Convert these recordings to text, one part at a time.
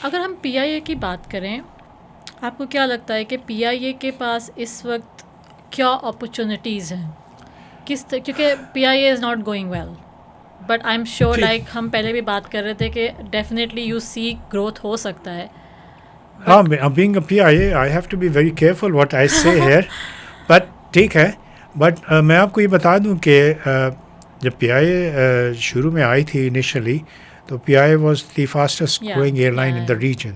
اگر ہم پی آئی اے کی بات کریں، آپ کو کیا لگتا ہے کہ پی آئی اے کے پاس اس وقت کیا اپرچونیٹیز ہیں؟ کیونکہ P I A is not going well, but I am sure like ہم پہلے بھی بات کر رہے تھے کہ ڈیفینیٹلی یو سی گروتھ ہو سکتا ہے. being a PIA, I have to be very careful what I say here. But ٹھیک ہے. بٹ میں آپ کو یہ بتا دوں کہ جب پی آئی اے شروع میں آئی تھی انیشلی، تو P I A was the fastest growing airline in the region,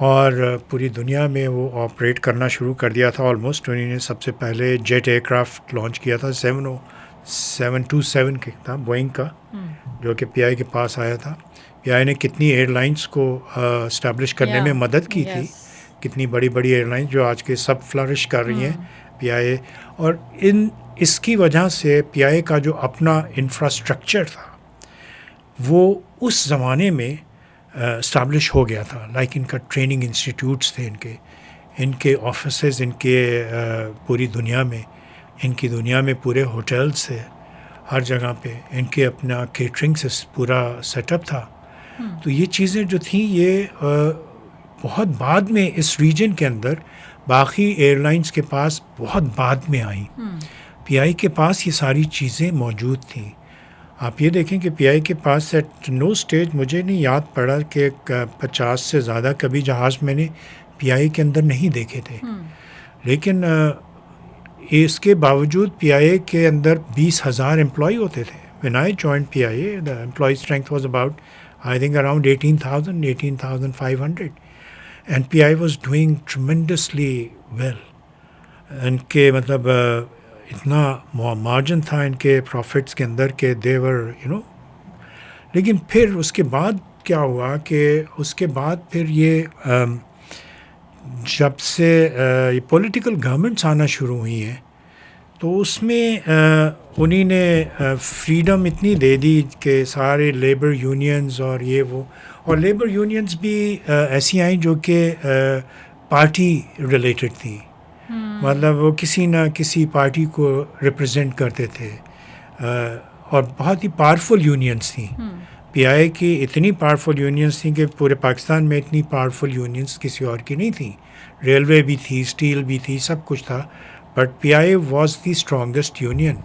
اور پوری دنیا میں وہ آپریٹ کرنا شروع کر دیا تھا. آلموسٹ انہوں نے سب سے پہلے جیٹ ایئر کرافٹ لانچ کیا تھا، 727 کے تھا بوئنگ کا، جو کہ پی آئی کے پاس آیا تھا. پی آئی نے کتنی ایئر لائنس کو اسٹیبلش کرنے میں مدد کی تھی، کتنی بڑی بڑی ایئر لائنس جو آج کے سب فلرش کر رہی ہیں پی آئی اے. اور اس کی وجہ سے پی آئی اے کا جو اپنا انفراسٹرکچر تھا وہ اس زمانے میں اسٹیبلش ہو گیا تھا. لائک ان کا ٹریننگ انسٹیٹیوٹس تھے، ان کے آفیسز، ان کے پوری دنیا میں، ان کی دنیا میں پورے ہوٹلس تھے ہر جگہ پہ، ان کے اپنا کیٹرنگ سے پورا سیٹ اپ تھا. تو یہ چیزیں جو تھیں یہ بہت بعد میں اس ریجن کے اندر باقی ایئر لائنس کے پاس بہت بعد میں آئیں. پی آئی کے پاس یہ ساری چیزیں موجود تھیں. آپ یہ دیکھیں کہ پی آئی کے پاس ایٹ نو اسٹیج مجھے نہیں یاد پڑا کہ 50 سے زیادہ کبھی جہاز میں نے پی آئی کے اندر نہیں دیکھے تھے. لیکن اس کے باوجود پی آئی اے کے اندر 20,000 امپلائی ہوتے تھے. When I joined PIA, the employee strength was about, I think, around 18,500. And PIA was doing tremendously well. ان کے مطلب اتنا مارجن تھا ان کے پروفٹس کے اندر کہ دیور لیکن پھر اس کے بعد کیا ہوا کہ اس کے بعد پھر یہ جب سے یہ پولیٹیکل گورنمنٹس آنا شروع ہوئی ہیں تو اس میں انہی نے فریڈم اتنی دے دی کہ سارے لیبر یونینز اور یہ وہ، اور لیبر یونینز بھی ایسی آئیں جو کہ پارٹی ریلیٹڈ تھیں. مطلب وہ کسی نہ کسی پارٹی کو ریپرزینٹ کرتے تھے، اور بہت ہی پاورفل یونینز تھیں. پی آئی اے کی اتنی پاورفل یونینز تھیں کہ پورے پاکستان میں اتنی پاورفل یونینز کسی اور کی نہیں تھیں. ریلوے بھی تھی، اسٹیل بھی تھی، سب کچھ تھا، but P I A was the strongest union.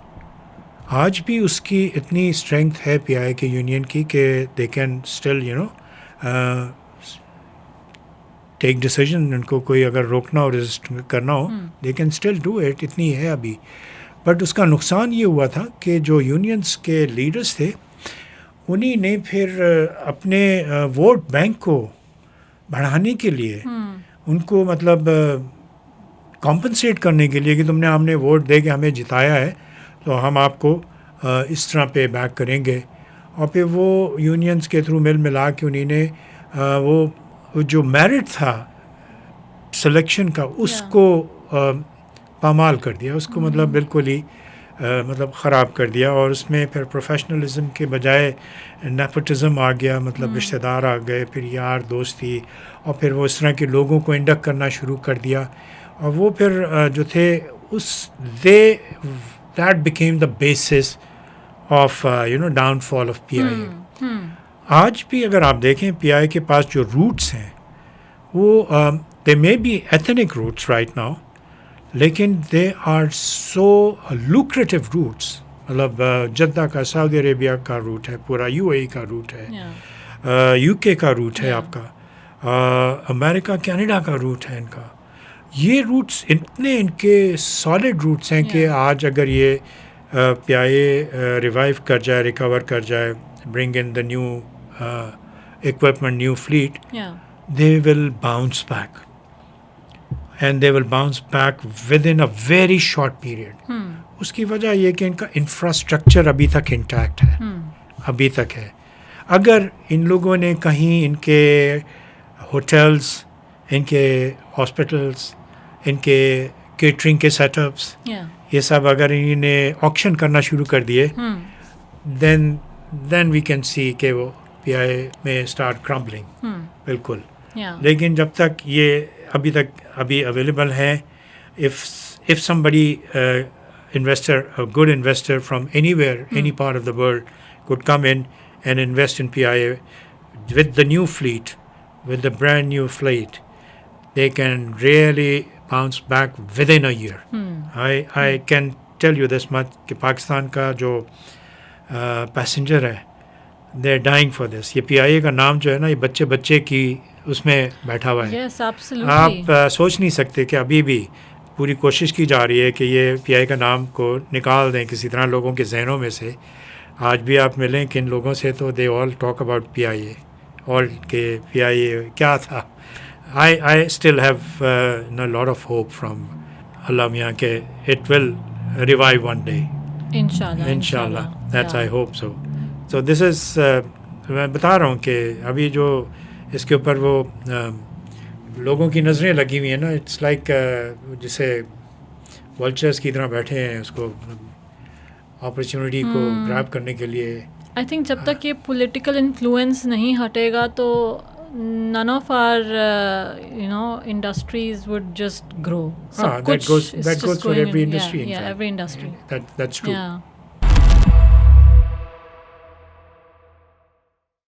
آج بھی اس کی اتنی اسٹرینگتھ ہے پی آئی اے کے یونین کی کہ they can still take decision. ان کو کوئی اگر روکنا ہو، ریزسٹ کرنا ہو، they can still do it. اتنی ہے ابھی. بٹ اس کا نقصان یہ ہوا تھا کہ جو یونینس کے لیڈرس تھے انہی نے پھر اپنے ووٹ بینک کو بڑھانے کے لیے، ان کو مطلب کمپنسیٹ کرنے کے لیے کہ تم نے ہم نے ووٹ دے کے ہمیں جتایا ہے تو ہم آپ کو اس طرح پے بیک کریں گے. اور پھر وہ یونینس کے تھرو ملا کے انہی نے وہ جو میرٹ تھا سلیکشن کا اس کو پامال کر دیا، اس کو مطلب بالکل ہی مطلب خراب کر دیا. اور اس میں پھر پروفیشنلزم کے بجائے نیپوٹزم آ گیا، مطلب رشتہ دار آ گئے، پھر یار دوستی، اور پھر وہ اس طرح کے لوگوں کو انڈکٹ کرنا شروع کر دیا. اور وہ پھر جو تھے that became the basis of downfall of P I A. آج بھی اگر آپ دیکھیں پی آئی کے پاس جو روٹس ہیں وہ they may be ethnic roots right now, لیکن they are so lucrative roots. مطلب جدہ کا سعودی عربیہ کا روٹ ہے، پورا یو اے ای کا روٹ ہے، یو کے کا روٹ ہے آپ کا، امریکہ کینیڈا کا روٹ ہے ان کا. یہ روٹس اتنے ان کے سالڈ روٹس ہیں کہ آج اگر یہ پی آئی اے ریوائیو کر جائے، ریکور کر جائے، bring in the new equipment, new fleet, they will bounce back. And they will bounce back within a very short period. اس کی وجہ یہ کہ ان کا انفراسٹرکچر ابھی تک انٹیکٹ ہے، ابھی تک ہے. اگر ان لوگوں نے کہیں ان کے ہوٹلز، ان کے ہاسپٹلس، ان کے کیٹرنگ کے سیٹ اپس، یہ سب اگر انہوں نے آکشن کرنا شروع کر دیے، then we can see کہ وہ پی آئی اے میں اسٹارٹ کرمبلنگ. بالکل. لیکن جب تک یہ ابھی اویلیبل ہے، if somebody investor, a good investor from anywhere, any part of the world could come in and invest in PIA with the new fleet, with a brand new fleet, they can really bounce back within a year. I can tell you this much کہ پاکستان کا جو passenger ہے they're dying for this. یہ پی I اے کا نام جو ہے نا یہ بچے بچے کی اس میں بیٹھا ہوا ہے. Yes, absolutely. آپ سوچ نہیں سکتے کہ ابھی بھی پوری کوشش کی جا رہی ہے کہ یہ پی آئی کا نام کو نکال دیں کسی طرح لوگوں کے ذہنوں میں سے. آج بھی آپ ملیں کن لوگوں سے تو دے all talk about P I اے آل کہ پی آئی اے کیا تھا. I still have a lot of hope from Allah Miyan کہ it will revive one day. Inshallah. That's I hope so. So this is میں بتا رہا ہوں کہ ابھی جو اس کے اوپر وہ لوگوں کی نظریں لگی ہوئی ہیں نا اٹس لائک جسے ولچرس کی طرح بیٹھے ہیں اس کو اپرچونٹی کو گراب کرنے کے لیے. آئی تھنک جب تک یہ پولیٹیکل انفلوئنس نہیں ہٹے گا تو none of our industries would just grow. That goes for every industry. Yeah, every industry. That's true. Yeah.